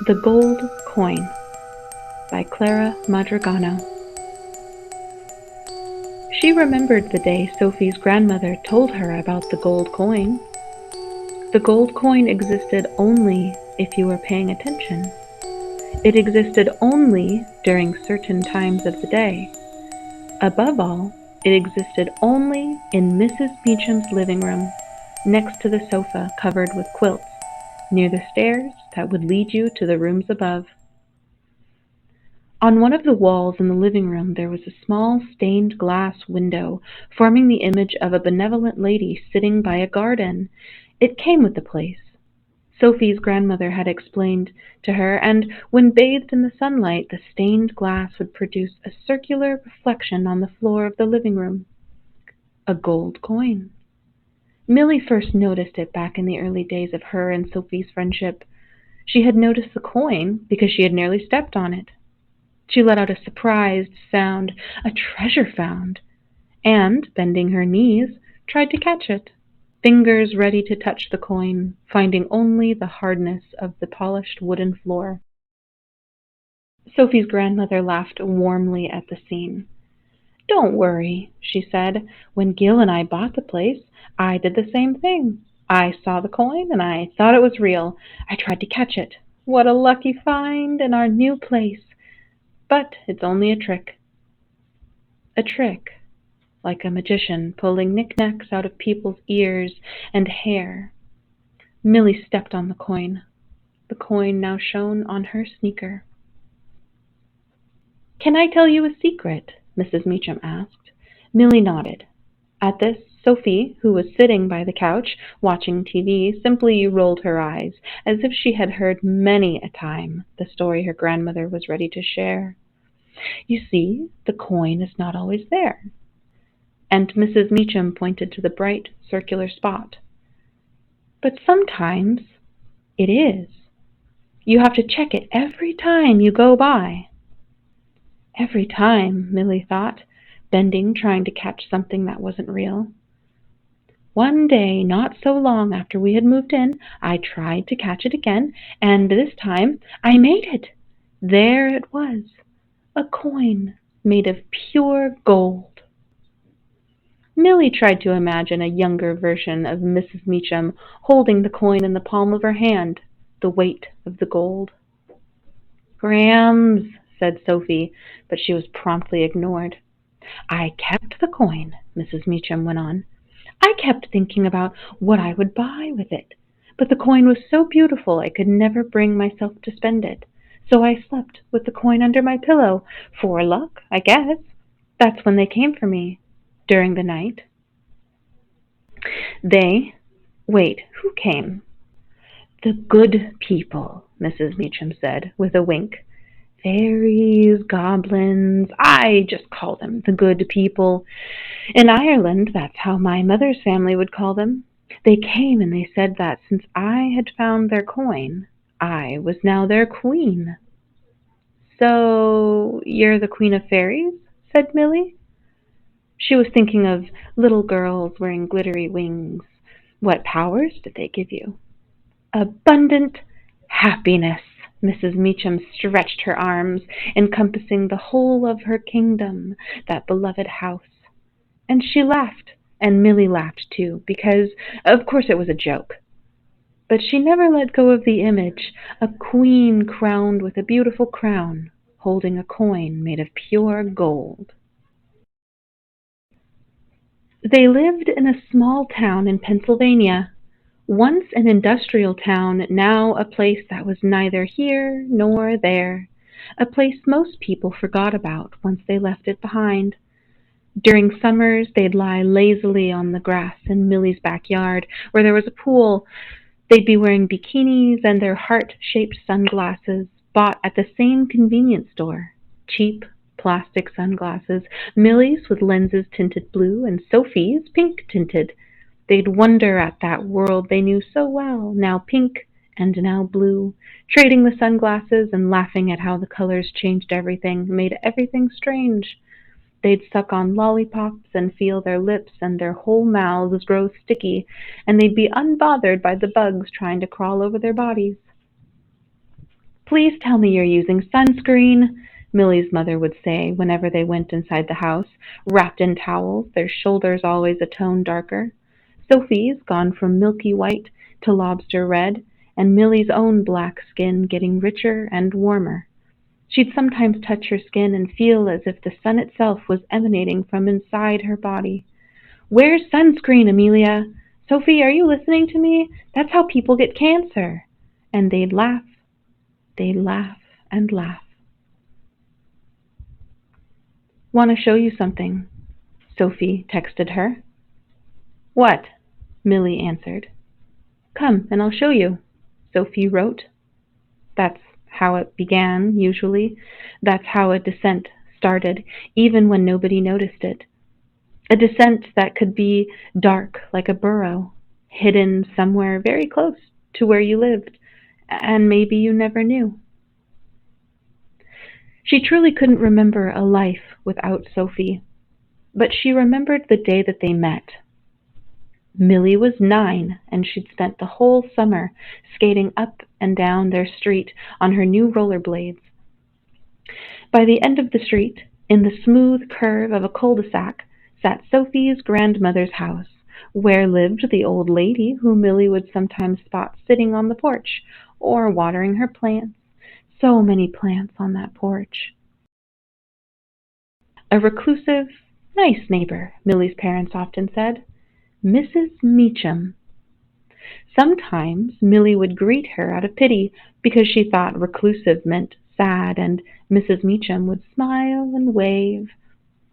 The Gold Coin by Clara Madrigano. She remembered the day Sophie's grandmother told her about the gold coin. The gold coin existed only if you were paying attention. It existed only during certain times of the day. Above all, it existed only in Mrs. Meacham's living room, next to the sofa covered with quilts, near the stairs that would lead you to the rooms above. On one of the walls in the living room there was a small stained glass window, forming the image of a benevolent lady sitting by a garden. It came with the place. Sophie's grandmother had explained to her, and when bathed in the sunlight, the stained glass would produce a circular reflection on the floor of the living room. A gold coin. Milly first noticed it back in the early days of her and Sophie's friendship. She had noticed the coin because she had nearly stepped on it. She let out a surprised sound, a treasure found, and, bending her knees, tried to catch it, fingers ready to touch the coin, finding only the hardness of the polished wooden floor. Sophie's grandmother laughed warmly at the scene. "Don't worry," she said. "When Gil and I bought the place, I did the same thing. I saw the coin and I thought it was real. I tried to catch it. What a lucky find in our new place! But it's only a trick." A trick, like a magician pulling knickknacks out of people's ears and hair. Milly stepped on the coin. The coin now shone on her sneaker. "Can I tell you a secret?" Mrs. Meacham asked. Milly nodded. At this, Sophie, who was sitting by the couch watching TV, simply rolled her eyes, as if she had heard many a time the story her grandmother was ready to share. "You see, the coin is not always there." And Mrs. Meacham pointed to the bright circular spot. "But sometimes it is. You have to check it every time you go by." Every time, Milly thought, bending trying to catch something that wasn't real. "One day, not so long after we had moved in, I tried to catch it again, and this time I made it. There it was, a coin made of pure gold." Milly tried to imagine a younger version of Mrs. Meacham holding the coin in the palm of her hand, the weight of the gold. "Grams," said Sophie, but she was promptly ignored. "I kept the coin," Mrs. Meacham went on. "I kept thinking about what I would buy with it, but the coin was so beautiful I could never bring myself to spend it. So I slept with the coin under my pillow, for luck, I guess. That's when they came for me, during the night." "They? Wait, who came?" "The good people," Mrs. Meacham said, with a wink. "Fairies, goblins, I just call them the good people. In Ireland, that's how my mother's family would call them. They came and they said that since I had found their coin, I was now their queen." "So you're the queen of fairies?" said Milly. She was thinking of little girls wearing glittery wings. What powers did they give you? "Abundant happiness." Mrs. Meacham stretched her arms, encompassing the whole of her kingdom, that beloved house. And she laughed, and Milly laughed too, because, of course, it was a joke. But she never let go of the image, a queen crowned with a beautiful crown, holding a coin made of pure gold. They lived in a small town in Pennsylvania. Once an industrial town, now a place that was neither here nor there. A place most people forgot about once they left it behind. During summers, they'd lie lazily on the grass in Milly's backyard, where there was a pool. They'd be wearing bikinis and their heart-shaped sunglasses, bought at the same convenience store. Cheap plastic sunglasses, Milly's with lenses tinted blue and Sophie's pink tinted. They'd wonder at that world they knew so well, now pink and now blue, trading the sunglasses and laughing at how the colors changed everything, made everything strange. They'd suck on lollipops and feel their lips and their whole mouths grow sticky, and they'd be unbothered by the bugs trying to crawl over their bodies. Please tell me you're using sunscreen, Millie's mother would say whenever they went inside the house, wrapped in towels, their shoulders always a tone darker. Sophie's gone from milky white to lobster red, and Millie's own black skin getting richer and warmer. She'd sometimes touch her skin and feel as if the sun itself was emanating from inside her body. Where's sunscreen, Amelia? Sophie, are you listening to me? That's how people get cancer. And they'd laugh and laugh. Want to show you something, Sophie texted her. What? Millie answered. Come and I'll show you, Sophie wrote. That's how it began, usually. That's how a descent started, even when nobody noticed it. A descent that could be dark like a burrow, hidden somewhere very close to where you lived, and maybe you never knew. She truly couldn't remember a life without Sophie, but she remembered the day that they met. Millie was 9, and she'd spent the whole summer skating up and down their street on her new rollerblades. By the end of the street, in the smooth curve of a cul-de-sac, sat Sophie's grandmother's house, where lived the old lady who Millie would sometimes spot sitting on the porch or watering her plants. So many plants on that porch. A reclusive, nice neighbor, Millie's parents often said. Mrs. Meacham. Sometimes Millie would greet her out of pity because she thought reclusive meant sad, and Mrs. Meacham would smile and wave.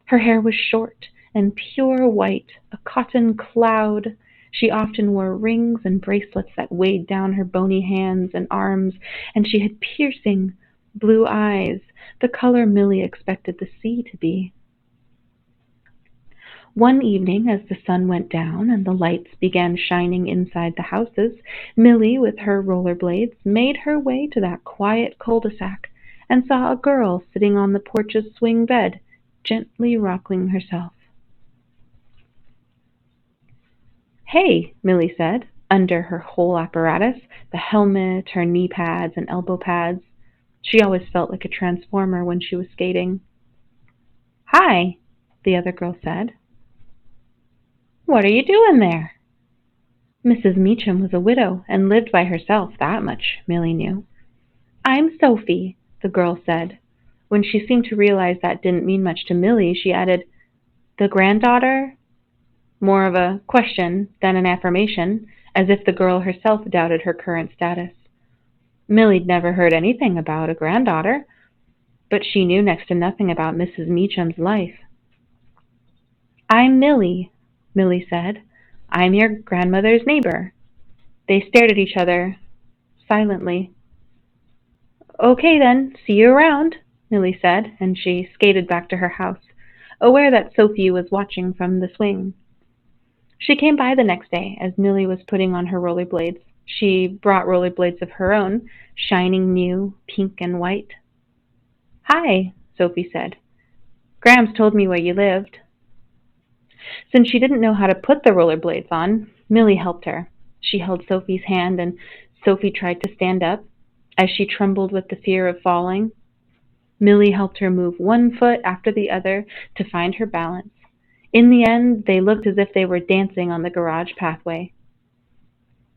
Her hair was short and pure white, a cotton cloud. She often wore rings and bracelets that weighed down her bony hands and arms, and she had piercing blue eyes, the color Millie expected the sea to be. One evening, as the sun went down and the lights began shining inside the houses, Millie, with her rollerblades, made her way to that quiet cul-de-sac and saw a girl sitting on the porch's swing bed, gently rocking herself. Hey, Millie said, under her whole apparatus, the helmet, her knee pads, and elbow pads. She always felt like a transformer when she was skating. Hi, the other girl said. What are you doing there? Mrs. Meacham was a widow and lived by herself, that much Millie knew. I'm Sophie, the girl said. When she seemed to realize that didn't mean much to Millie, she added, The granddaughter? More of a question than an affirmation, as if the girl herself doubted her current status. Millie'd never heard anything about a granddaughter, but she knew next to nothing about Mrs. Meacham's life. I'm Millie, Millie said. I'm your grandmother's neighbor. They stared at each other silently. Okay then, see you around, Millie said, and she skated back to her house, aware that Sophie was watching from the swing. She came by the next day as Millie was putting on her rollerblades. She brought rollerblades of her own, shining new, pink and white. Hi, Sophie said. Grams told me where you lived. Since she didn't know how to put the rollerblades on, Millie helped her. She held Sophie's hand, and Sophie tried to stand up as she trembled with the fear of falling. Millie helped her move one foot after the other to find her balance. In the end, they looked as if they were dancing on the garage pathway.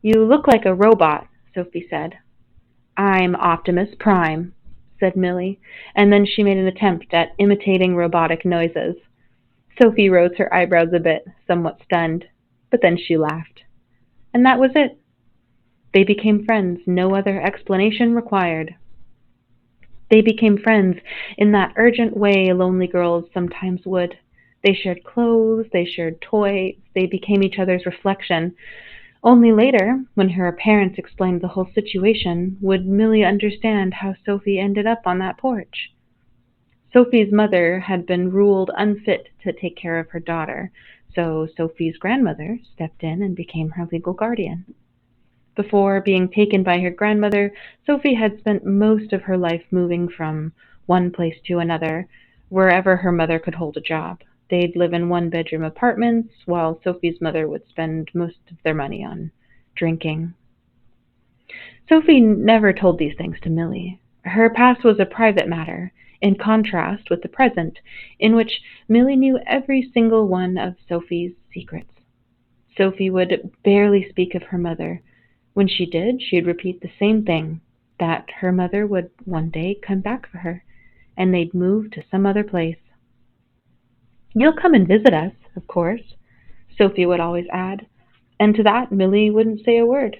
You look like a robot, Sophie said. I'm Optimus Prime, said Millie, and then she made an attempt at imitating robotic noises. Sophie rose her eyebrows a bit, somewhat stunned, but then she laughed. And that was it. They became friends, no other explanation required. They became friends in that urgent way lonely girls sometimes would. They shared clothes, they shared toys, they became each other's reflection. Only later, when her parents explained the whole situation, would Millie understand how Sophie ended up on that porch. Sophie's mother had been ruled unfit to take care of her daughter, so Sophie's grandmother stepped in and became her legal guardian. Before being taken by her grandmother, Sophie had spent most of her life moving from one place to another, wherever her mother could hold a job. They'd live in one-bedroom apartments, while Sophie's mother would spend most of their money on drinking. Sophie never told these things to Millie. Her past was a private matter, in contrast with the present, in which Millie knew every single one of Sophie's secrets. Sophie would barely speak of her mother. When she did, she'd repeat the same thing, that her mother would one day come back for her, and they'd move to some other place. "You'll come and visit us, of course," Sophie would always add, and to that Millie wouldn't say a word.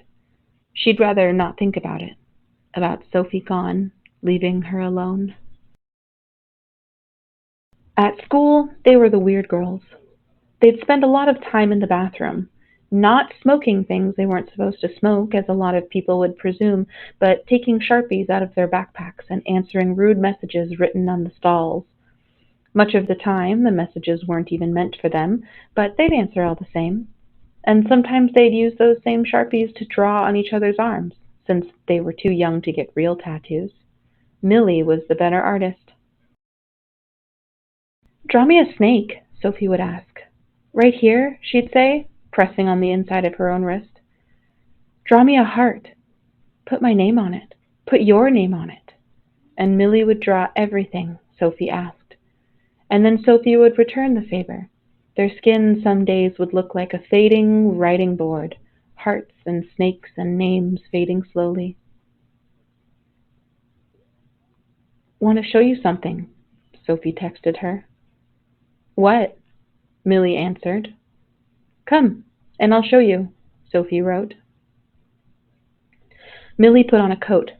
She'd rather not think about Sophie gone, leaving her alone. At school, they were the weird girls. They'd spend a lot of time in the bathroom, not smoking things they weren't supposed to smoke, as a lot of people would presume, but taking Sharpies out of their backpacks and answering rude messages written on the stalls. Much of the time, the messages weren't even meant for them, but they'd answer all the same. And sometimes they'd use those same Sharpies to draw on each other's arms, since they were too young to get real tattoos. Millie was the better artist. "Draw me a snake," Sophie would ask. "Right here," she'd say, pressing on the inside of her own wrist. "Draw me a heart. Put my name on it. Put your name on it." And Millie would draw everything Sophie asked. And then Sophie would return the favor. Their skin some days would look like a fading writing board, hearts and snakes and names fading slowly. "Want to show you something," Sophie texted her. "What?" Millie answered. "Come, and I'll show you," Sophie wrote. Millie put on a coat.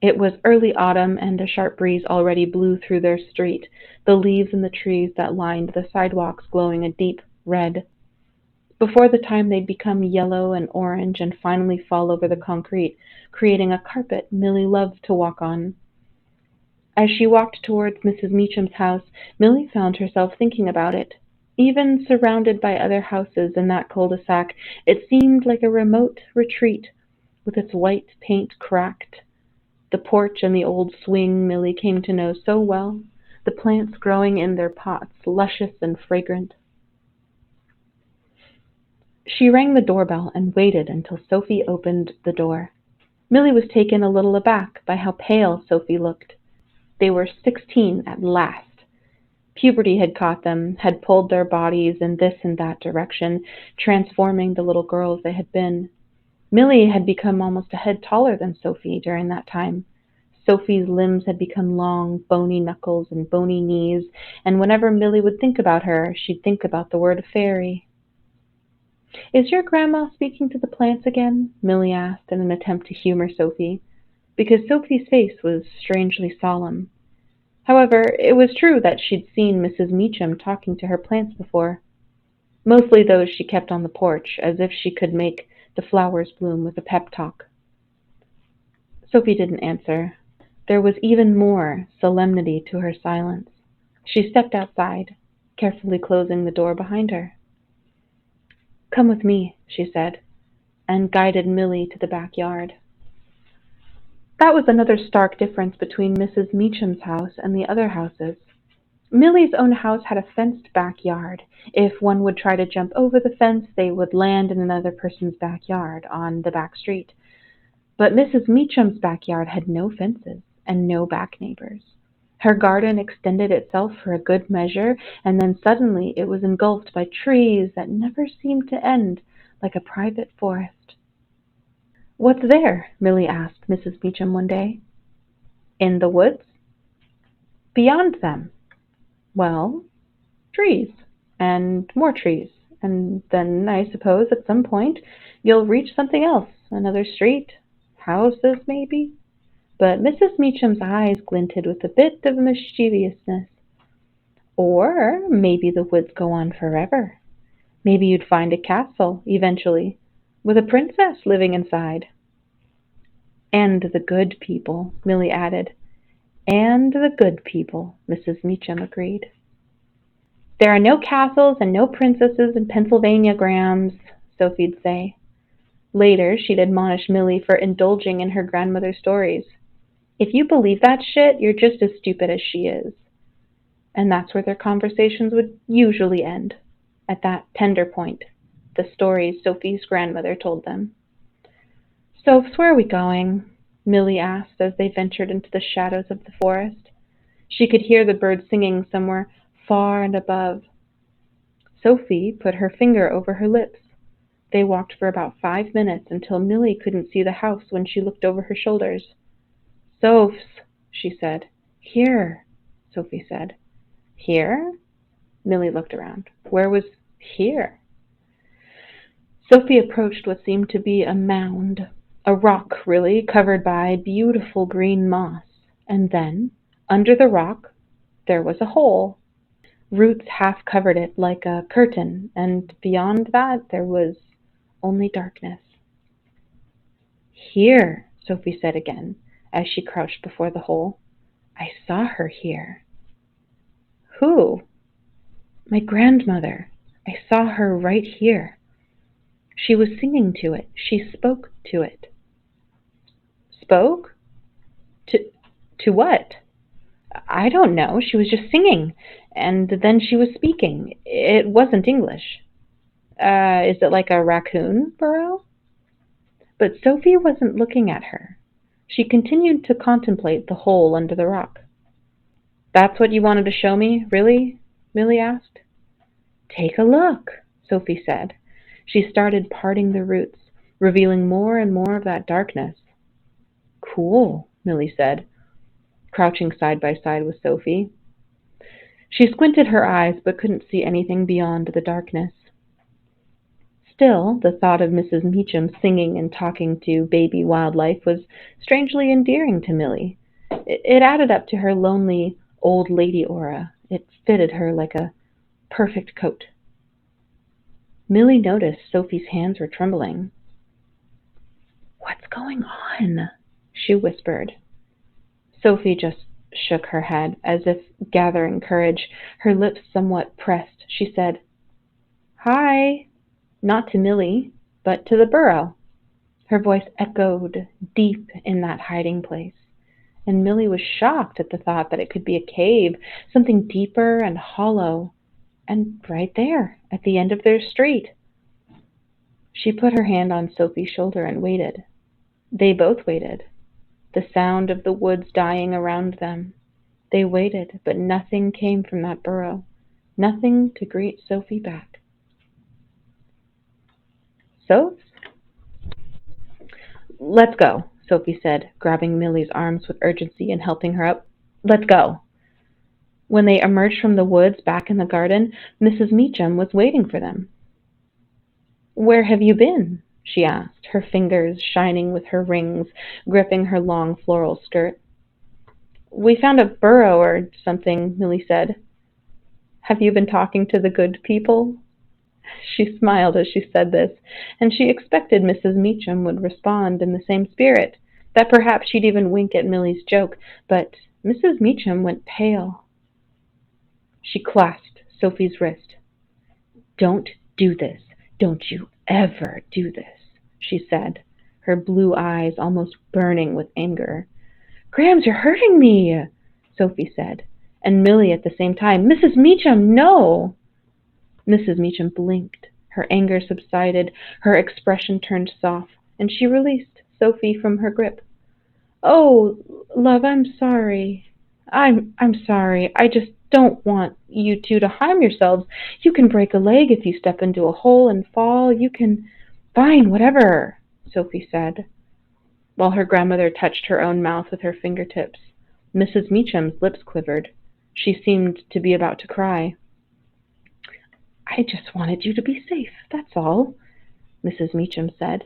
It was early autumn, and a sharp breeze already blew through their street, the leaves in the trees that lined the sidewalks glowing a deep red. Before the time they'd become yellow and orange and finally fall over the concrete, creating a carpet Millie loved to walk on. As she walked towards Mrs. Meacham's house, Millie found herself thinking about it. Even surrounded by other houses in that cul-de-sac, it seemed like a remote retreat, with its white paint cracked. The porch and the old swing Millie came to know so well, the plants growing in their pots, luscious and fragrant. She rang the doorbell and waited until Sophie opened the door. Millie was taken a little aback by how pale Sophie looked. They were 16 at last. Puberty had caught them, had pulled their bodies in this and that direction, transforming the little girls they had been. Millie had become almost a head taller than Sophie during that time. Sophie's limbs had become long, bony knuckles and bony knees, and whenever Millie would think about her, she'd think about the word fairy. "Is your grandma speaking to the plants again?" Millie asked in an attempt to humor Sophie, because Sophie's face was strangely solemn. However, it was true that she'd seen Mrs. Meacham talking to her plants before. Mostly those she kept on the porch, as if she could make the flowers bloom with a pep talk. Sophie didn't answer. There was even more solemnity to her silence. She stepped outside, carefully closing the door behind her. "Come with me," she said, and guided Millie to the backyard. That was another stark difference between Mrs. Meacham's house and the other houses. Millie's own house had a fenced backyard. If one would try to jump over the fence, they would land in another person's backyard on the back street. But Mrs. Meacham's backyard had no fences and no back neighbors. Her garden extended itself for a good measure, and then suddenly it was engulfed by trees that never seemed to end, like a private forest. "What's there?" Millie asked Mrs. Meacham one day. "In the woods?" "Beyond them." "Well, trees, and more trees, and then I suppose at some point you'll reach something else, another street, houses maybe." But Mrs. Meacham's eyes glinted with a bit of mischievousness. "Or maybe the woods go on forever. Maybe you'd find a castle, eventually, with a princess living inside." "And the good people," Millie added. "And the good people," Mrs. Meacham agreed. "There are no castles and no princesses in Pennsylvania, Grams," Sophie'd say. Later, she'd admonish Millie for indulging in her grandmother's stories. "If you believe that shit, you're just as stupid as she is." And that's where their conversations would usually end, at that tender point, the stories Sophie's grandmother told them. "So, where are we going?" Millie asked as they ventured into the shadows of the forest. She could hear the birds singing somewhere far and above. Sophie put her finger over her lips. They walked for about 5 minutes until Millie couldn't see the house when she looked over her shoulders. "Sophs," she said. "Here," Sophie said. "Here?" Millie looked around. Where was here? Sophie approached what seemed to be a mound, a rock, really, covered by beautiful green moss. And then, under the rock, there was a hole. Roots half covered it like a curtain, and beyond that there was only darkness. "Here," Sophie said again, as she crouched before the hole. "I saw her here." "Who?" "My grandmother. I saw her right here. She was singing to it. She spoke to it." "Spoke? To to what?" "I don't know. She was just singing, and then she was speaking. It wasn't English." Is it like a raccoon burrow?" But Sophie wasn't looking at her. She continued to contemplate the hole under the rock. "That's what you wanted to show me, really?" Millie asked. "Take a look," Sophie said. She started parting the roots, revealing more and more of that darkness. "Cool," Millie said, crouching side by side with Sophie. She squinted her eyes but couldn't see anything beyond the darkness. Still, the thought of Mrs. Meacham singing and talking to baby wildlife was strangely endearing to Millie. It added up to her lonely old lady aura. It fitted her like a perfect coat. Millie noticed Sophie's hands were trembling. "What's going on?" she whispered. Sophie just shook her head, as if gathering courage, her lips somewhat pressed. She said, "Hi," not to Millie, but to the burrow. Her voice echoed deep in that hiding place, and Millie was shocked at the thought that it could be a cave, something deeper and hollow, and right there, at the end of their street. She put her hand on Sophie's shoulder and waited. They both waited, the sound of the woods dying around them. They waited, but nothing came from that burrow, nothing to greet Sophie back. "Soph?" "Let's go," Sophie said, grabbing Millie's arms with urgency and helping her up. "Let's go." When they emerged from the woods back in the garden, Mrs. Meacham was waiting for them. "Where have you been?" she asked, her fingers shining with her rings, gripping her long floral skirt. "We found a burrow or something," Millie said. "Have you been talking to the good people?" She smiled as she said this, and she expected Mrs. Meacham would respond in the same spirit, that perhaps she'd even wink at Millie's joke, but Mrs. Meacham went pale. She clasped Sophie's wrist. "Don't do this. Don't you ever do this," she said, her blue eyes almost burning with anger. "Grams, you're hurting me," Sophie said, and Millie at the same time. "Mrs. Meacham, no!" Mrs. Meacham blinked. Her anger subsided, her expression turned soft, and she released Sophie from her grip. "Oh, love, I'm sorry. I'm sorry. I just don't want you two to harm yourselves. You can break a leg if you step into a hole and fall. You can—" "Fine, whatever," Sophie said, while her grandmother touched her own mouth with her fingertips. Mrs. Meacham's lips quivered. She seemed to be about to cry. "I just wanted you to be safe, that's all," Mrs. Meacham said.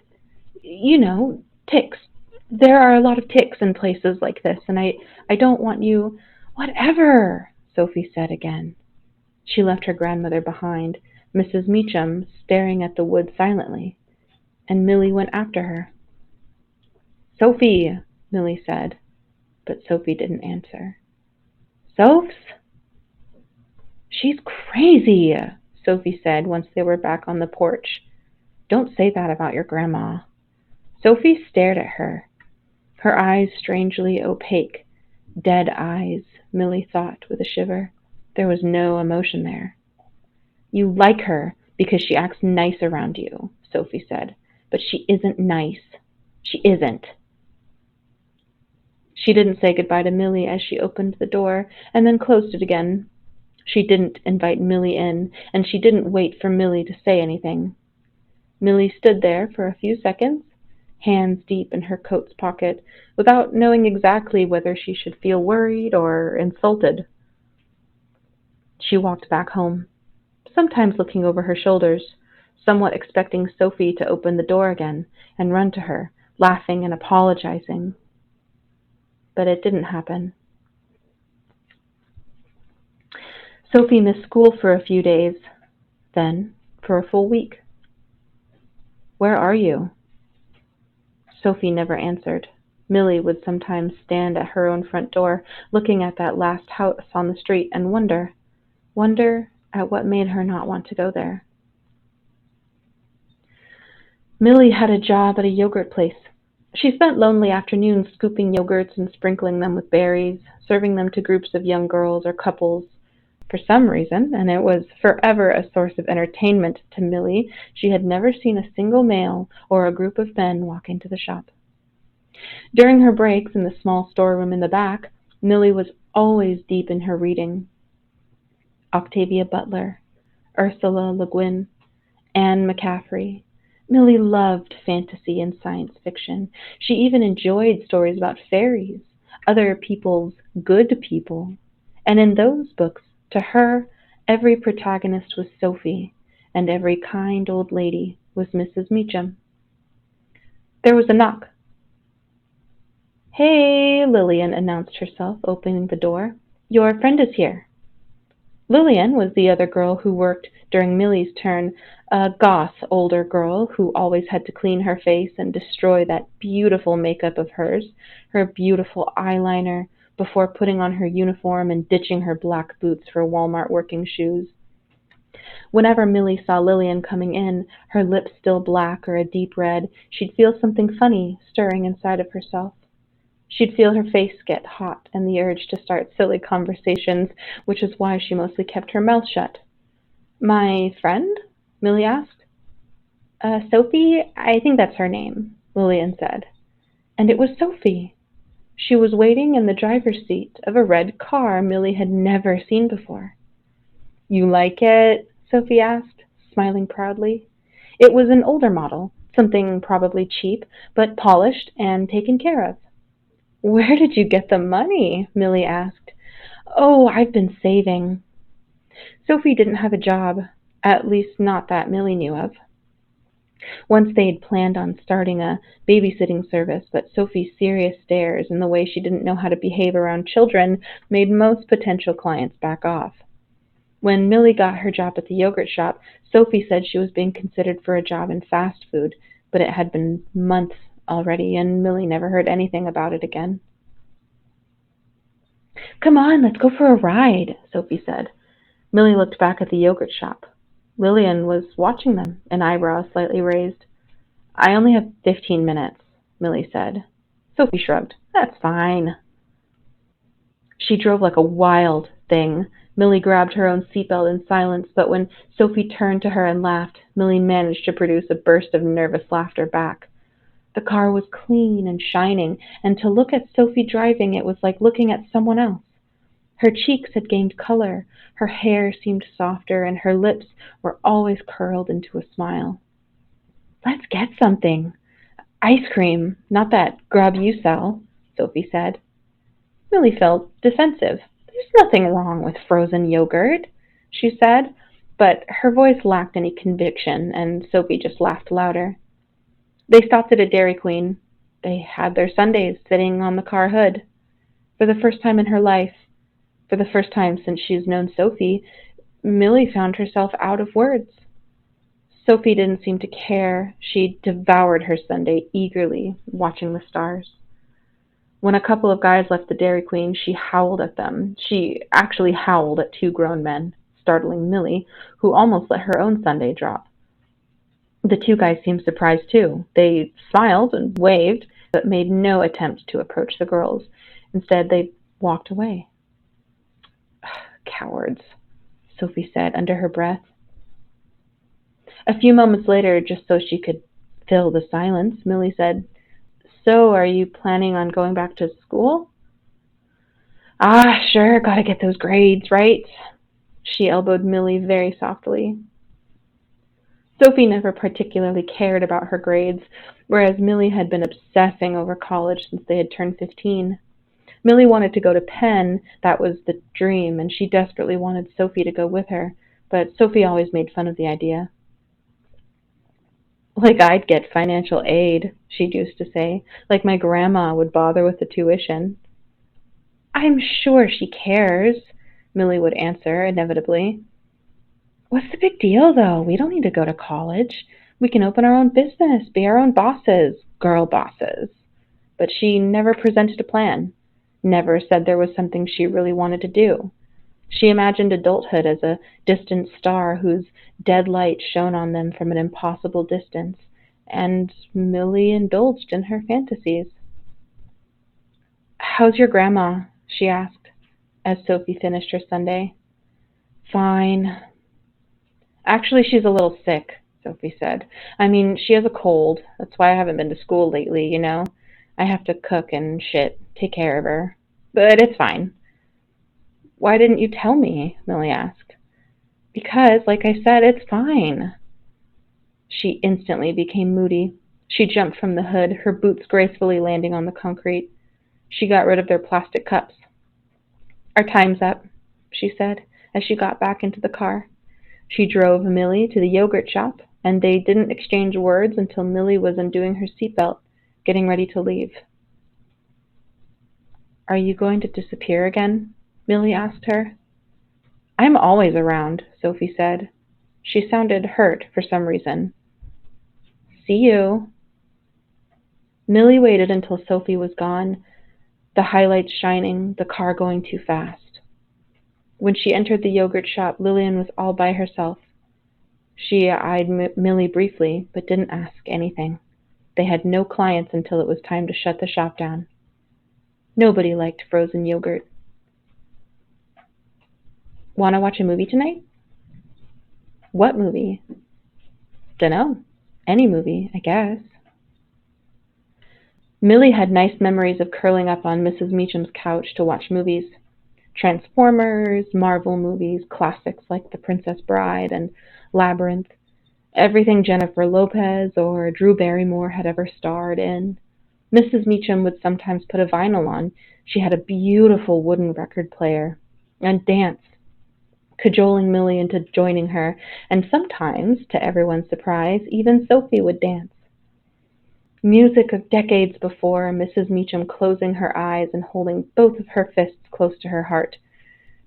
"You know, ticks. There are a lot of ticks in places like this, and I don't want you—" "Whatever," Sophie said again. She left her grandmother behind, Mrs. Meacham staring at the wood silently, and Millie went after her. "Sophie," Millie said, but Sophie didn't answer. "Sophs?" "She's crazy," Sophie said once they were back on the porch. "Don't say that about your grandma." Sophie stared at her, her eyes strangely opaque. Dead eyes, Millie thought with a shiver. There was no emotion there. "You like her because she acts nice around you," Sophie said. "But she isn't nice. She isn't." She didn't say goodbye to Millie as she opened the door and then closed it again. She didn't invite Millie in, and she didn't wait for Millie to say anything. Millie stood there for a few seconds, hands deep in her coat's pocket, without knowing exactly whether she should feel worried or insulted. She walked back home, sometimes looking over her shoulders, somewhat expecting Sophie to open the door again and run to her, laughing and apologizing. But it didn't happen. Sophie missed school for a few days, then for a full week. "Where are you?" Sophie never answered. Millie would sometimes stand at her own front door, looking at that last house on the street, and wonder at what made her not want to go there. Millie had a job at a yogurt place. She spent lonely afternoons scooping yogurts and sprinkling them with berries, serving them to groups of young girls or couples. For some reason, and it was forever a source of entertainment to Millie, she had never seen a single male or a group of men walk into the shop. During her breaks in the small storeroom in the back, Millie was always deep in her reading. Octavia Butler, Ursula Le Guin, Anne McCaffrey. Millie loved fantasy and science fiction. She even enjoyed stories about fairies, other people's good people. And in those books, to her, every protagonist was Sophie, and every kind old lady was Mrs. Meacham. There was a knock. "Hey," Lillian announced herself, opening the door. "Your friend is here." Lillian was the other girl who worked during Millie's turn, a goth older girl who always had to clean her face and destroy that beautiful makeup of hers, her beautiful eyeliner, before putting on her uniform and ditching her black boots for Walmart working shoes. Whenever Millie saw Lillian coming in, her lips still black or a deep red, she'd feel something funny stirring inside of herself. She'd feel her face get hot and the urge to start silly conversations, which is why she mostly kept her mouth shut. "My friend?" Millie asked. Sophie, I think that's her name," Lillian said. And it was Sophie. She was waiting in the driver's seat of a red car Millie had never seen before. "You like it?" Sophie asked, smiling proudly. It was an older model, something probably cheap, but polished and taken care of. "Where did you get the money?" Millie asked. "Oh, I've been saving." Sophie didn't have a job, at least not that Millie knew of. Once they had planned on starting a babysitting service, but Sophie's serious stares and the way she didn't know how to behave around children made most potential clients back off. When Millie got her job at the yogurt shop, Sophie said she was being considered for a job in fast food, but it had been months already, and Millie never heard anything about it again. "Come on, let's go for a ride," Sophie said. Millie looked back at the yogurt shop. Lillian was watching them, an eyebrow slightly raised. "I only have 15 minutes, Millie said. Sophie shrugged. "That's fine." She drove like a wild thing. Millie grabbed her own seatbelt in silence, but when Sophie turned to her and laughed, Millie managed to produce a burst of nervous laughter back. The car was clean and shining, and to look at Sophie driving it was like looking at someone else. Her cheeks had gained color, her hair seemed softer, and her lips were always curled into a smile. "Let's get something. Ice cream, not that grub you sell," Sophie said. Millie felt defensive. "There's nothing wrong with frozen yogurt," she said, but her voice lacked any conviction, and Sophie just laughed louder. They stopped at a Dairy Queen. They had their sundaes sitting on the car hood. For the first time in her life, for the first time since she's known Sophie, Millie found herself out of words. Sophie didn't seem to care. She devoured her sundae eagerly, watching the stars. When a couple of guys left the Dairy Queen, she howled at them. She actually howled at two grown men, startling Millie, who almost let her own sundae drop. The two guys seemed surprised too. They smiled and waved, but made no attempt to approach the girls. Instead, they walked away. "Cowards," Sophie said under her breath. A few moments later, just so she could fill the silence, Millie said, "So, are you planning on going back to school?" Ah, sure, gotta get those grades, right? She elbowed Millie very softly. Sophie never particularly cared about her grades, whereas Millie had been obsessing over college since they had turned 15. Millie wanted to go to Penn, that was the dream, and she desperately wanted Sophie to go with her, but Sophie always made fun of the idea. Like I'd get financial aid, she'd used to say, like my grandma would bother with the tuition. I'm sure she cares, Millie would answer inevitably. What's the big deal, though? We don't need to go to college. We can open our own business, be our own bosses, girl bosses. But she never presented a plan, never said there was something she really wanted to do. She imagined adulthood as a distant star whose dead light shone on them from an impossible distance, and Millie indulged in her fantasies. How's your grandma? She asked, as Sophie finished her sundae. Fine. Actually, she's a little sick, Sophie said. I mean, she has a cold. That's why I haven't been to school lately, you know? I have to cook and shit, take care of her. But it's fine. Why didn't you tell me? Millie asked. Because, like I said, it's fine. She instantly became moody. She jumped from the hood, her boots gracefully landing on the concrete. She got rid of their plastic cups. Our time's up, she said, as she got back into the car. She drove Millie to the yogurt shop, and they didn't exchange words until Millie was undoing her seatbelt, getting ready to leave. Are you going to disappear again? Millie asked her. I'm always around, Sophie said. She sounded hurt for some reason. See you. Millie waited until Sophie was gone, the highlights shining, the car going too fast. When she entered the yogurt shop, Lillian was all by herself. She eyed Millie briefly, but didn't ask anything. They had no clients until it was time to shut the shop down. Nobody liked frozen yogurt. Want to watch a movie tonight? What movie? Dunno. Any movie, I guess. Millie had nice memories of curling up on Mrs. Meacham's couch to watch movies. Transformers, Marvel movies, classics like The Princess Bride and Labyrinth, everything Jennifer Lopez or Drew Barrymore had ever starred in. Mrs. Meacham would sometimes put a vinyl on. She had a beautiful wooden record player, and dance, cajoling Millie into joining her, and sometimes, to everyone's surprise, even Sophie would dance. Music of decades before, Mrs. Meacham closing her eyes and holding both of her fists close to her heart.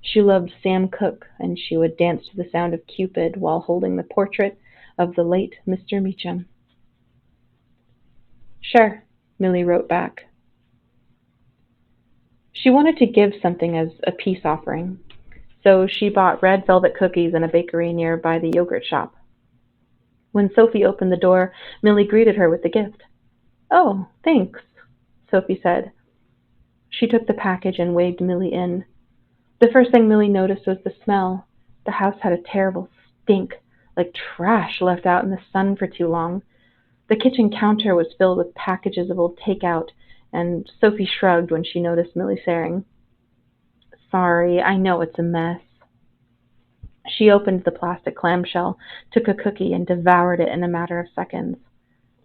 She loved Sam Cooke, and she would dance to the sound of Cupid while holding the portrait of the late Mr. Meacham. Sure, Millie wrote back. She wanted to give something as a peace offering, so she bought red velvet cookies in a bakery nearby the yogurt shop. When Sophie opened the door, Millie greeted her with the gift. Oh, thanks, Sophie said. She took the package and waved Millie in. The first thing Millie noticed was the smell. The house had a terrible stink, like trash left out in the sun for too long. The kitchen counter was filled with packages of old takeout, and Sophie shrugged when she noticed Millie staring. Sorry, I know it's a mess. She opened the plastic clamshell, took a cookie, and devoured it in a matter of seconds.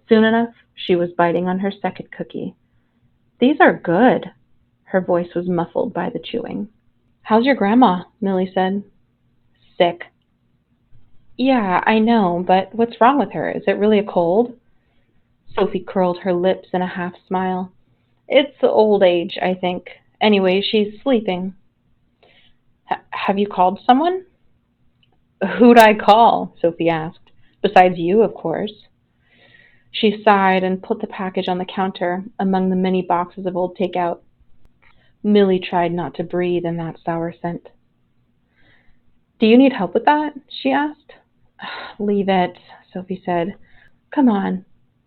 Soon enough, she was biting on her second cookie. These are good. Her voice was muffled by the chewing. How's your grandma? Millie said. Sick. Yeah, I know, but what's wrong with her? Is it really a cold? Sophie curled her lips in a half smile. It's old age, I think. Anyway, she's sleeping. Have you called someone? Who'd I call? Sophie asked. Besides you, of course. She sighed and put the package on the counter among the many boxes of old takeout. Millie tried not to breathe in that sour scent. Do you need help with that? She asked. Leave it, Sophie said. Come on.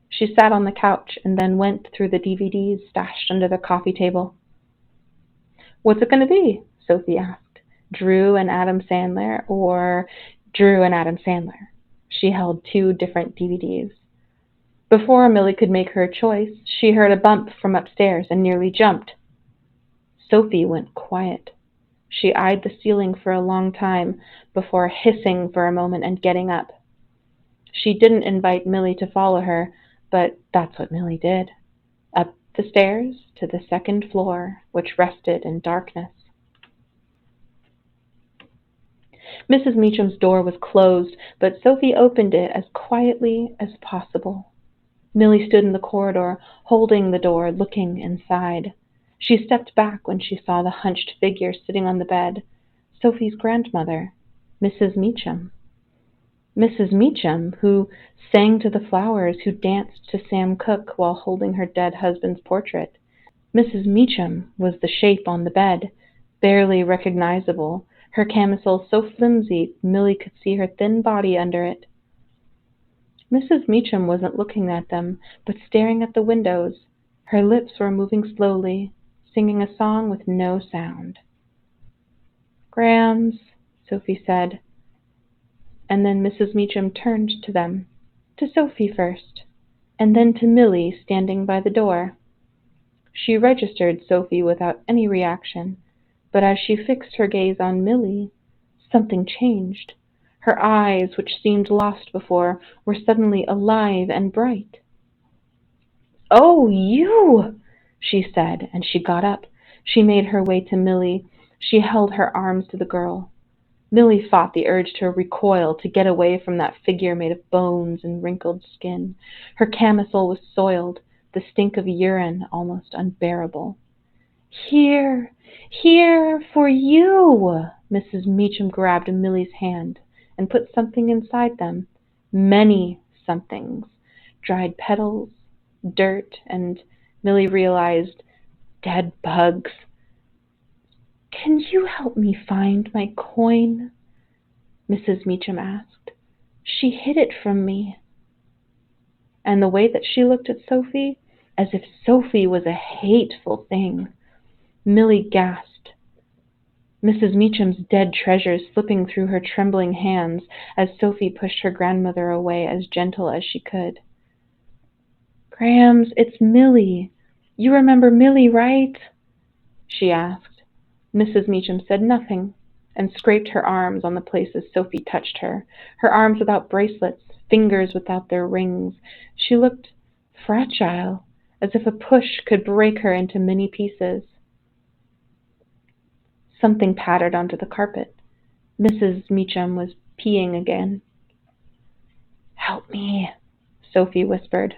She sat on the couch and then went through the DVDs stashed under the coffee table. What's it going to be? Sophie asked. Drew and Adam Sandler or Drew and Adam Sandler? She held two different DVDs. Before Millie could make her choice, she heard a bump from upstairs and nearly jumped. Sophie went quiet. She eyed the ceiling for a long time before hissing for a moment and getting up. She didn't invite Millie to follow her, but that's what Millie did. Up the stairs to the second floor, which rested in darkness. Mrs. Meacham's door was closed, but Sophie opened it as quietly as possible. Millie stood in the corridor, holding the door, looking inside. She stepped back when she saw the hunched figure sitting on the bed. Sophie's grandmother, Mrs. Meacham. Mrs. Meacham, who sang to the flowers, who danced to Sam Cooke while holding her dead husband's portrait. Mrs. Meacham was the shape on the bed, barely recognizable, her camisole so flimsy Millie could see her thin body under it. Mrs. Meacham wasn't looking at them, but staring at the windows. Her lips were moving slowly, singing a song with no sound. "Grams," Sophie said, and then Mrs. Meacham turned to them, to Sophie first, and then to Millie standing by the door. She registered Sophie without any reaction, but as she fixed her gaze on Millie, something changed. Her eyes, which seemed lost before, were suddenly alive and bright. "Oh, you!" she said, and she got up. She made her way to Millie. She held her arms to the girl. Millie fought the urge to recoil, to get away from that figure made of bones and wrinkled skin. Her camisole was soiled, the stink of urine almost unbearable. "Here, here, for you!" Mrs. Meacham grabbed Millie's hand and put something inside them. Many somethings. Dried petals, dirt, and Millie realized dead bugs. "Can you help me find my coin?" Mrs. Meacham asked. "She hid it from me." And the way that she looked at Sophie, as if Sophie was a hateful thing. Millie gasped. Mrs. Meacham's dead treasures slipping through her trembling hands as Sophie pushed her grandmother away as gentle as she could. "Grams, it's Millie. You remember Millie, right?" she asked. Mrs. Meacham said nothing and scraped her arms on the places Sophie touched her, her arms without bracelets, fingers without their rings. She looked fragile, as if a push could break her into many pieces. Something pattered onto the carpet. Mrs. Meacham was peeing again. "Help me," Sophie whispered.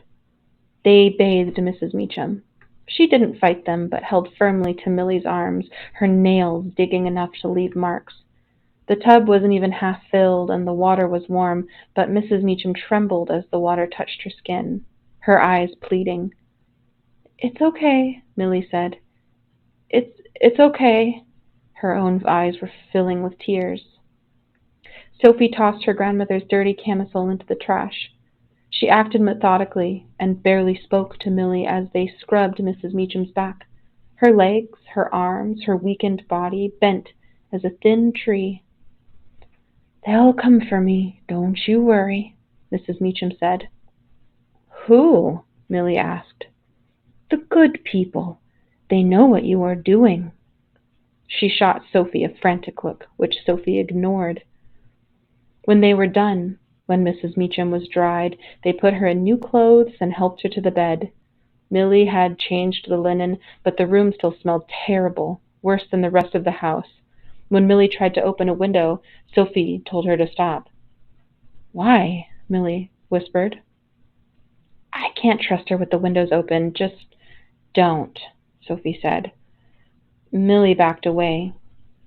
They bathed Mrs. Meacham. She didn't fight them, but held firmly to Millie's arms, her nails digging enough to leave marks. The tub wasn't even half filled, and the water was warm, but Mrs. Meacham trembled as the water touched her skin, her eyes pleading. "It's okay," Millie said. It's okay." Her own eyes were filling with tears. Sophie tossed her grandmother's dirty camisole into the trash. She acted methodically and barely spoke to Millie as they scrubbed Mrs. Meacham's back. Her legs, her arms, her weakened body bent as a thin tree. "They'll come for me, don't you worry," Mrs. Meacham said. "Who?" Millie asked. "The good people. They know what you are doing." She shot Sophie a frantic look, which Sophie ignored. When they were done, when Mrs. Meacham was dried, they put her in new clothes and helped her to the bed. Millie had changed the linen, but the room still smelled terrible, worse than the rest of the house. When Millie tried to open a window, Sophie told her to stop. "Why?" Millie whispered. "I can't trust her with the windows open. Just don't," Sophie said. Millie backed away,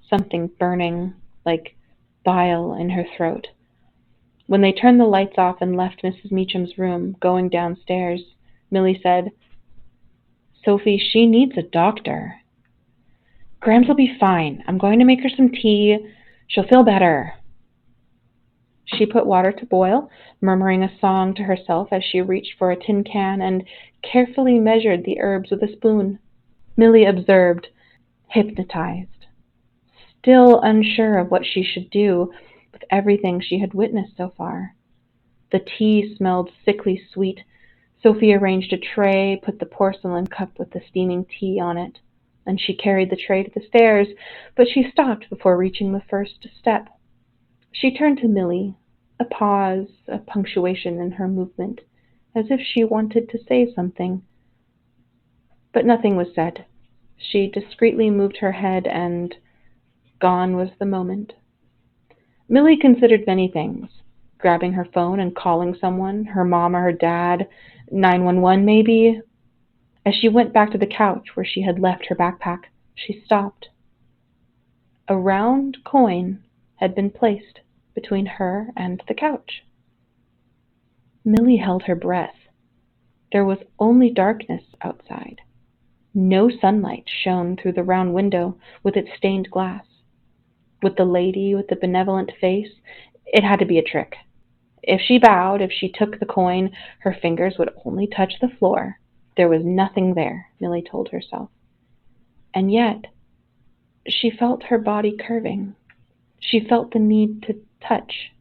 something burning, like bile in her throat. When they turned the lights off and left Mrs. Meacham's room, going downstairs, Millie said, "Sophie, she needs a doctor." "Grams will be fine. I'm going to make her some tea. She'll feel better." She put water to boil, murmuring a song to herself as she reached for a tin can and carefully measured the herbs with a spoon. Millie observed, hypnotized, still unsure of what she should do with everything she had witnessed so far. The tea smelled sickly sweet. Sophie arranged a tray, put the porcelain cup with the steaming tea on it. and she carried the tray to the stairs, but she stopped before reaching the first step. She turned to Millie, a pause, a punctuation in her movement, as if she wanted to say something. But nothing was said. She discreetly moved her head, and gone was the moment. Millie considered many things. Grabbing her phone and calling someone, her mom or her dad, 911 maybe. As she went back to the couch where she had left her backpack, she stopped. A round coin had been placed between her and the couch. Millie held her breath. There was only darkness outside. No sunlight shone through the round window with its stained glass. With the lady with the benevolent face, it had to be a trick. If she bowed, if she took the coin, her fingers would only touch the floor. There was nothing there, Millie told herself. And yet, she felt her body curving. She felt the need to touch.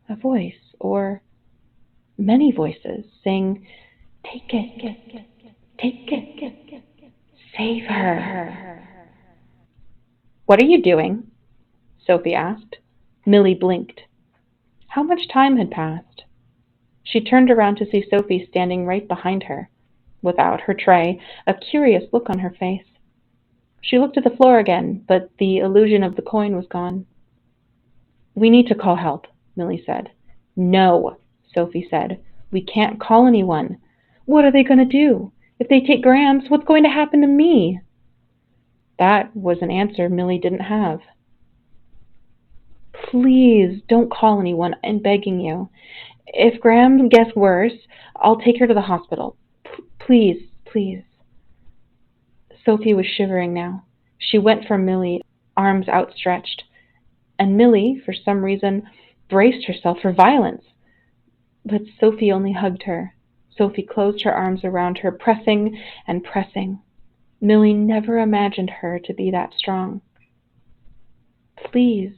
A voice, or many voices, saying, "Take it, take it, save her." "What are you doing?" Sophie asked. Millie blinked. How much time had passed? She turned around to see Sophie standing right behind her, without her tray, a curious look on her face. She looked at the floor again, but the illusion of the coin was gone. "We need to call help," Millie said. "No," Sophie said. "We can't call anyone. What are they going to do? If they take Grams, what's going to happen to me?" That was an answer Millie didn't have. "Please don't call anyone, I'm begging you. If Graham gets worse, I'll take her to the hospital. Please, please." Sophie was shivering now. She went for Millie, arms outstretched, and Millie, for some reason, braced herself for violence. But Sophie only hugged her. Sophie closed her arms around her, pressing and pressing. Millie never imagined her to be that strong. "Please."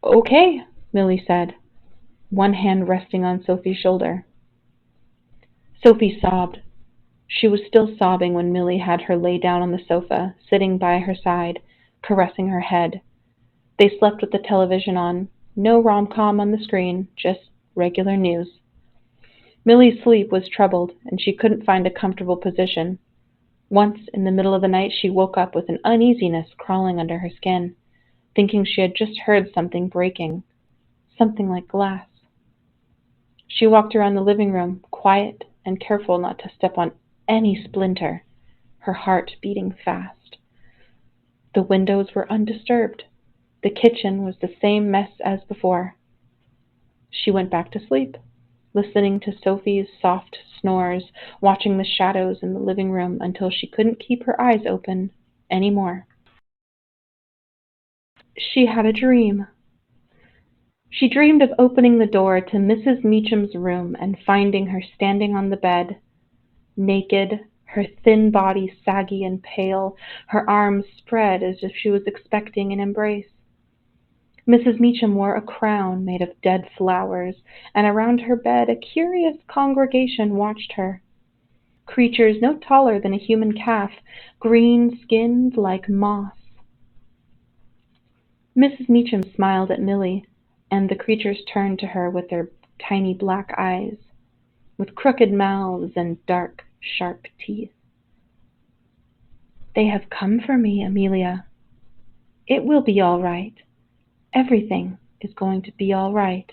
"Okay," Millie said, one hand resting on Sophie's shoulder. Sophie sobbed. She was still sobbing when Millie had her lay down on the sofa, sitting by her side, caressing her head. They slept with the television on. No rom-com on the screen, just regular news. Millie's sleep was troubled, and she couldn't find a comfortable position. Once, in the middle of the night, she woke up with an uneasiness crawling under her skin, thinking she had just heard something breaking, something like glass. She walked around the living room, quiet and careful not to step on any splinter, her heart beating fast. The windows were undisturbed. The kitchen was the same mess as before. She went back to sleep, listening to Sophie's soft snores, watching the shadows in the living room until she couldn't keep her eyes open anymore. She had a dream. She dreamed of opening the door to Mrs. Meacham's room and finding her standing on the bed, naked, her thin body saggy and pale, her arms spread as if she was expecting an embrace. Mrs. Meacham wore a crown made of dead flowers, and around her bed a curious congregation watched her. Creatures no taller than a human calf, green-skinned like moss. Mrs. Meacham smiled at Millie, and the creatures turned to her with their tiny black eyes, with crooked mouths and dark, sharp teeth. "They have come for me, Amelia. It will be all right. Everything is going to be all right."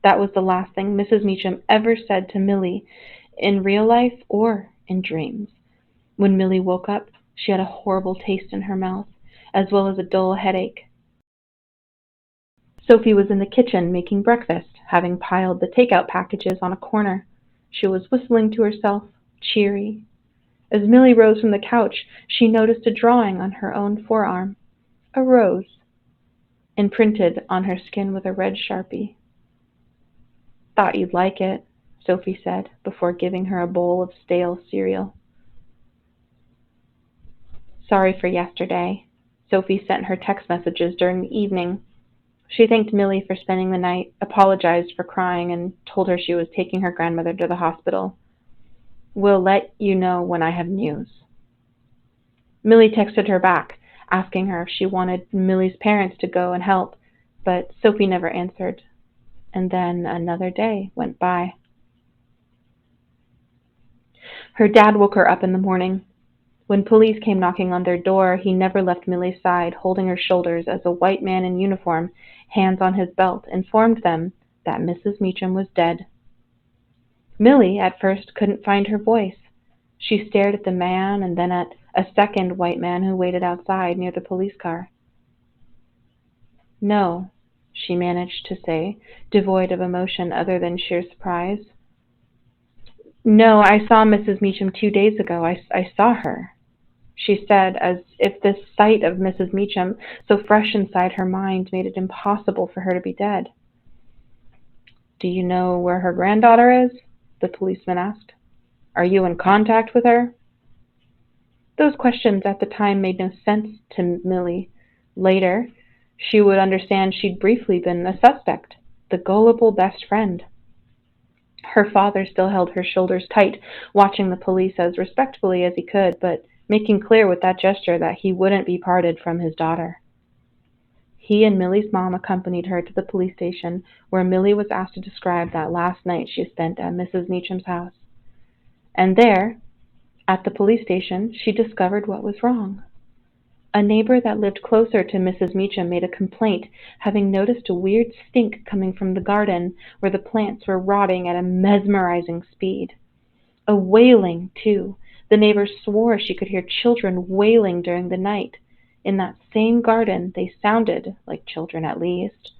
That was the last thing Mrs. Meacham ever said to Millie, in real life or in dreams. When Millie woke up, she had a horrible taste in her mouth, as well as a dull headache. Sophie was in the kitchen making breakfast, having piled the takeout packages on a corner. She was whistling to herself, cheery. As Millie rose from the couch, she noticed a drawing on her own forearm, a rose, imprinted on her skin with a red Sharpie. "Thought you'd like it," Sophie said, before giving her a bowl of stale cereal. "Sorry for yesterday." Sophie sent her text messages during the evening. She thanked Millie for spending the night, apologized for crying, and told her she was taking her grandmother to the hospital. Will let you know when I have news. Millie texted her back, asking her if she wanted Millie's parents to go and help, but Sophie never answered. And then another day went by. Her dad woke her up in the morning. When police came knocking on their door, he never left Millie's side, holding her shoulders as a white man in uniform, hands on his belt, informed them that Mrs. Meacham was dead. Millie, at first, couldn't find her voice. She stared at the man and then at a second white man who waited outside near the police car. No, she managed to say, devoid of emotion other than sheer surprise. No, I saw Mrs. Meacham 2 days ago. I saw her, she said, as if the sight of Mrs. Meacham, so fresh inside her mind, made it impossible for her to be dead. Do you know where her granddaughter is? The policeman asked. Are you in contact with her? Those questions at the time made no sense to Millie. Later, she would understand she'd briefly been a suspect, the gullible best friend. Her father still held her shoulders tight, watching the police as respectfully as he could, but making clear with that gesture that he wouldn't be parted from his daughter. He and Millie's mom accompanied her to the police station, where Millie was asked to describe that last night she spent at Mrs. Meacham's house. And there, at the police station, she discovered what was wrong. A neighbor that lived closer to Mrs. Meacham made a complaint, having noticed a weird stink coming from the garden where the plants were rotting at a mesmerizing speed. A wailing, too. The neighbor swore she could hear children wailing during the night. In that same garden, they sounded like children at least.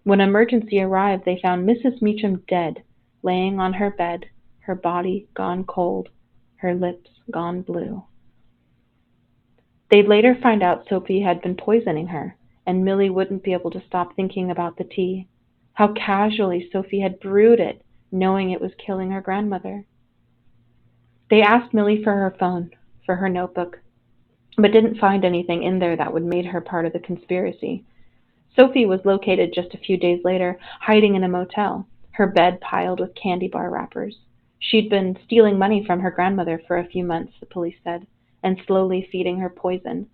When emergency arrived, they found Mrs. Meacham dead, laying on her bed, her body gone cold, her lips gone blue. They'd later find out Sophie had been poisoning her, and Millie wouldn't be able to stop thinking about the tea. How casually Sophie had brewed it, knowing it was killing her grandmother. They asked Millie for her phone, for her notebook, but didn't find anything in there that would make her part of the conspiracy. Sophie was located just a few days later, hiding in a motel, her bed piled with candy bar wrappers. She'd been stealing money from her grandmother for a few months, the police said, and slowly feeding her poison.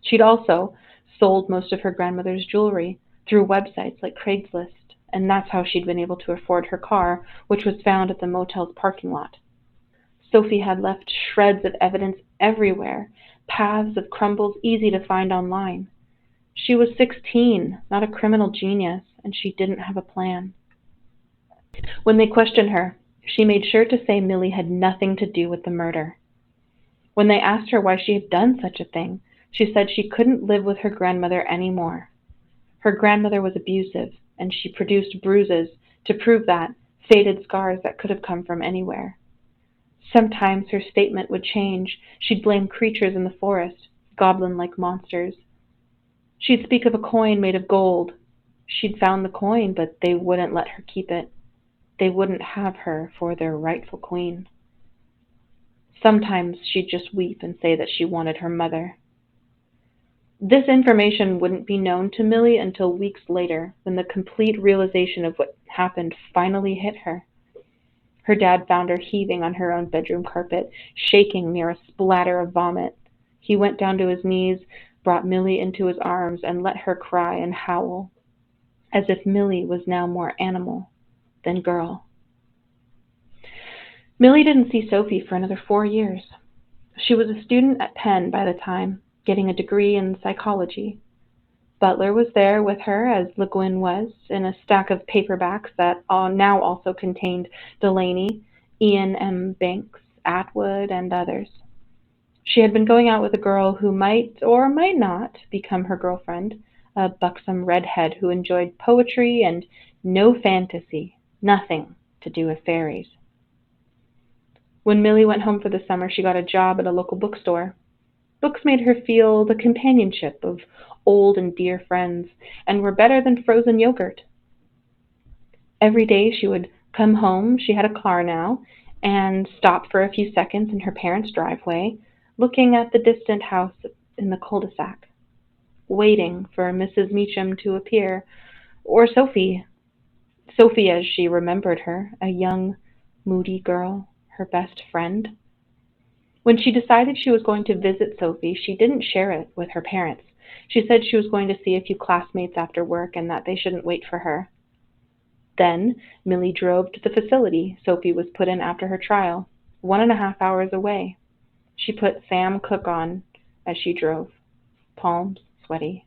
She'd also sold most of her grandmother's jewelry through websites like Craigslist, and that's how she'd been able to afford her car, which was found at the motel's parking lot. Sophie had left shreds of evidence everywhere, paths of crumbles easy to find online. She was 16, not a criminal genius, and she didn't have a plan. When they questioned her, she made sure to say Millie had nothing to do with the murder. When they asked her why she had done such a thing, she said she couldn't live with her grandmother anymore. Her grandmother was abusive, and she produced bruises to prove that, faded scars that could have come from anywhere. Sometimes her statement would change. She'd blame creatures in the forest, goblin-like monsters. She'd speak of a coin made of gold. She'd found the coin, but they wouldn't let her keep it. They wouldn't have her for their rightful queen. Sometimes she'd just weep and say that she wanted her mother. This information wouldn't be known to Millie until weeks later, when the complete realization of what happened finally hit her. Her dad found her heaving on her own bedroom carpet, shaking near a splatter of vomit. He went down to his knees, brought Millie into his arms, and let her cry and howl, as if Millie was now more animal than girl. Millie didn't see Sophie for another 4 years. She was a student at Penn by the time, getting a degree in psychology. Butler was there with her, as Le Guin was, in a stack of paperbacks that now also contained Delaney, Ian M. Banks, Atwood, and others. She had been going out with a girl who might or might not become her girlfriend, a buxom redhead who enjoyed poetry and no fantasy, nothing to do with fairies. When Millie went home for the summer, she got a job at a local bookstore. Books made her feel the companionship of old and dear friends, and were better than frozen yogurt. Every day she would come home, she had a car now, and stop for a few seconds in her parents' driveway, looking at the distant house in the cul-de-sac, waiting for Mrs. Meacham to appear, or Sophie. Sophie as she remembered her, a young, moody girl, her best friend. When she decided she was going to visit Sophie, she didn't share it with her parents. She said she was going to see a few classmates after work and that they shouldn't wait for her. Then Millie drove to the facility Sophie was put in after her trial, 1.5 hours away. She put Sam Cooke on as she drove, palms sweaty.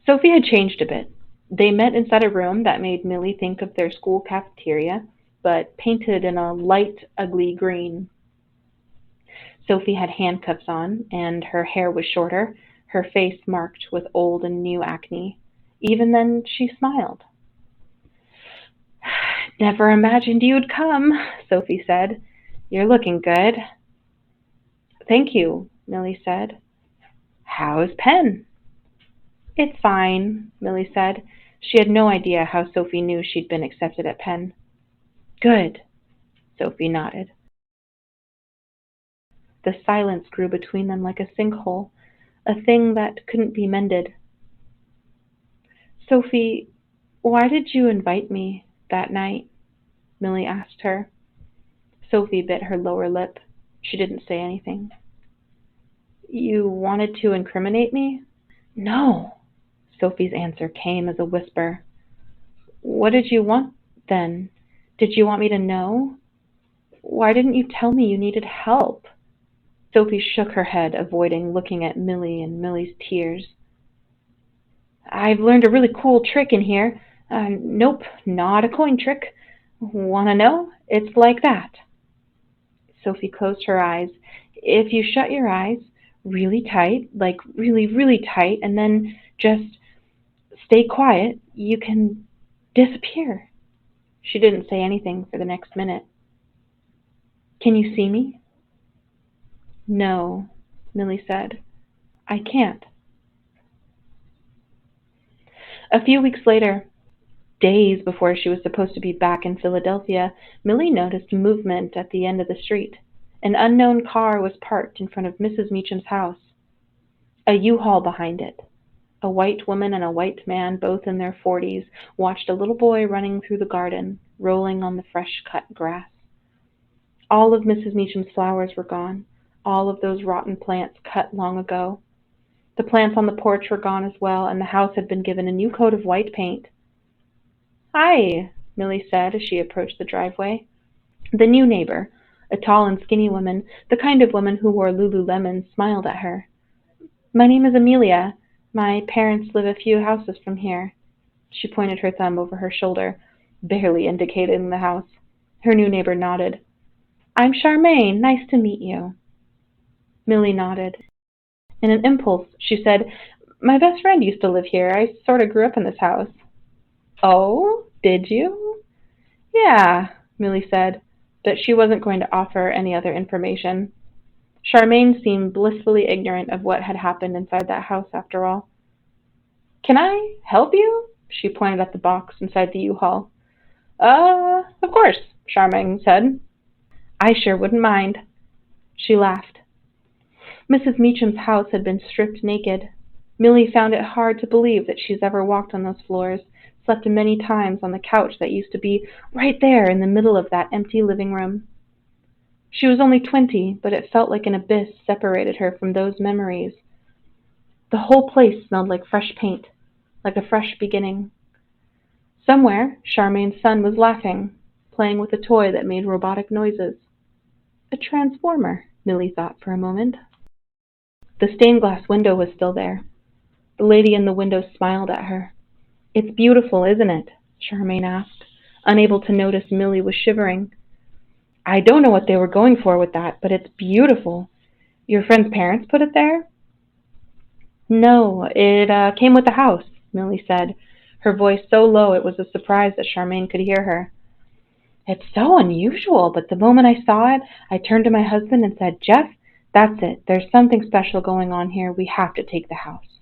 Sophie had changed a bit. They met inside a room that made Millie think of their school cafeteria, but painted in a light, ugly green. Sophie had handcuffs on, and her hair was shorter, her face marked with old and new acne. Even then, she smiled. "Never imagined you'd come," Sophie said. "You're looking good." "Thank you," Millie said. "How's Penn?" "It's fine," Millie said. She had no idea how Sophie knew she'd been accepted at Penn. "Good," Sophie nodded. The silence grew between them like a sinkhole, a thing that couldn't be mended. "Sophie, why did you invite me that night?" Millie asked her. Sophie bit her lower lip. She didn't say anything. "You wanted to incriminate me?" "No." Sophie's answer came as a whisper. "What did you want, then? Did you want me to know? Why didn't you tell me you needed help?" Sophie shook her head, avoiding looking at Millie and Millie's tears. "I've learned a really cool trick in here. Nope, not a coin trick. Wanna know? It's like that." Sophie closed her eyes. "If you shut your eyes really tight, like really, really tight, and then just stay quiet, you can disappear." She didn't say anything for the next minute. "Can you see me?" "No," Millie said. "I can't." A few weeks later, days before she was supposed to be back in Philadelphia, Millie noticed movement at the end of the street. An unknown car was parked in front of Mrs. Meacham's house. A U-Haul behind it. A white woman and a white man, both in their 40s, watched a little boy running through the garden, rolling on the fresh-cut grass. All of Mrs. Meacham's flowers were gone, all of those rotten plants cut long ago. The plants on the porch were gone as well, and the house had been given a new coat of white paint. "Hi," Millie said as she approached the driveway. The new neighbor, a tall and skinny woman, the kind of woman who wore Lululemon, smiled at her. "My name is Amelia. My parents live a few houses from here." She pointed her thumb over her shoulder, barely indicating the house. Her new neighbor nodded. "I'm Charmaine. Nice to meet you." Millie nodded. In an impulse, she said, "My best friend used to live here. I sort of grew up in this house." "Oh, did you?" "Yeah," Millie said, but she wasn't going to offer any other information. Charmaine seemed blissfully ignorant of what had happened inside that house after all. "Can I help you?" She pointed at the box inside the U-Haul. Of course," Charmaine said. "I sure wouldn't mind." She laughed. Mrs. Meacham's house had been stripped naked. Millie found it hard to believe that she's ever walked on those floors, slept many times on the couch that used to be right there in the middle of that empty living room. She was only 20, but it felt like an abyss separated her from those memories. The whole place smelled like fresh paint, like a fresh beginning. Somewhere, Charmaine's son was laughing, playing with a toy that made robotic noises. A transformer, Millie thought for a moment. The stained glass window was still there. The lady in the window smiled at her. "It's beautiful, isn't it?" Charmaine asked, unable to notice Millie was shivering. "I don't know what they were going for with that, but it's beautiful. Your friend's parents put it there?" "No, it came with the house," Millie said, her voice so low it was a surprise that Charmaine could hear her. "It's so unusual, but the moment I saw it, I turned to my husband and said, 'Jeff, that's it. There's something special going on here. We have to take the house.'"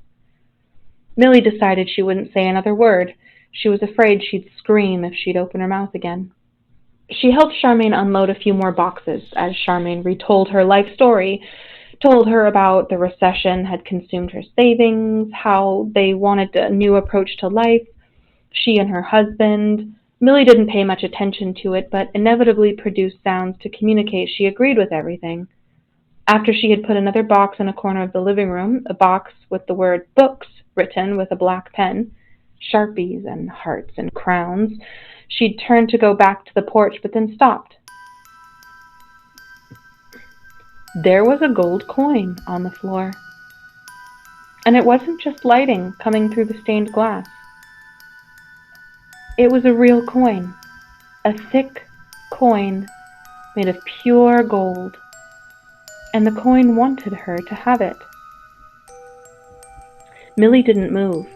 Millie decided she wouldn't say another word. She was afraid she'd scream if she'd open her mouth again. She helped Charmaine unload a few more boxes as Charmaine retold her life story, told her about the recession had consumed her savings, how they wanted a new approach to life, she and her husband, Millie didn't pay much attention to it, but inevitably produced sounds to communicate she agreed with everything. After she had put another box in a corner of the living room, a box with the word books written with a black pen, sharpies and hearts and crowns, she'd turned to go back to the porch, but then stopped. There was a gold coin on the floor. And it wasn't just lighting coming through the stained glass. It was a real coin, a thick coin made of pure gold, and the coin wanted her to have it. Millie didn't move.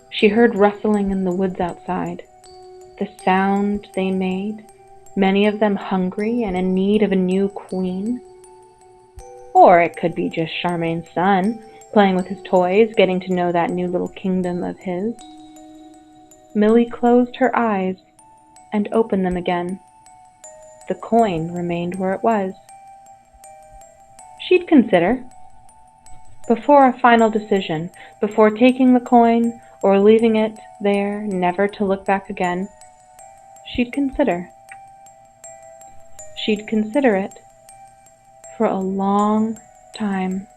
She heard rustling in the woods outside, the sound they made, many of them hungry and in need of a new queen. Or it could be just Charmaine's son, playing with his toys, getting to know that new little kingdom of his. Millie closed her eyes and opened them again. The coin remained where it was. She'd consider. Before a final decision, before taking the coin or leaving it there, never to look back again, she'd consider. She'd consider it for a long time.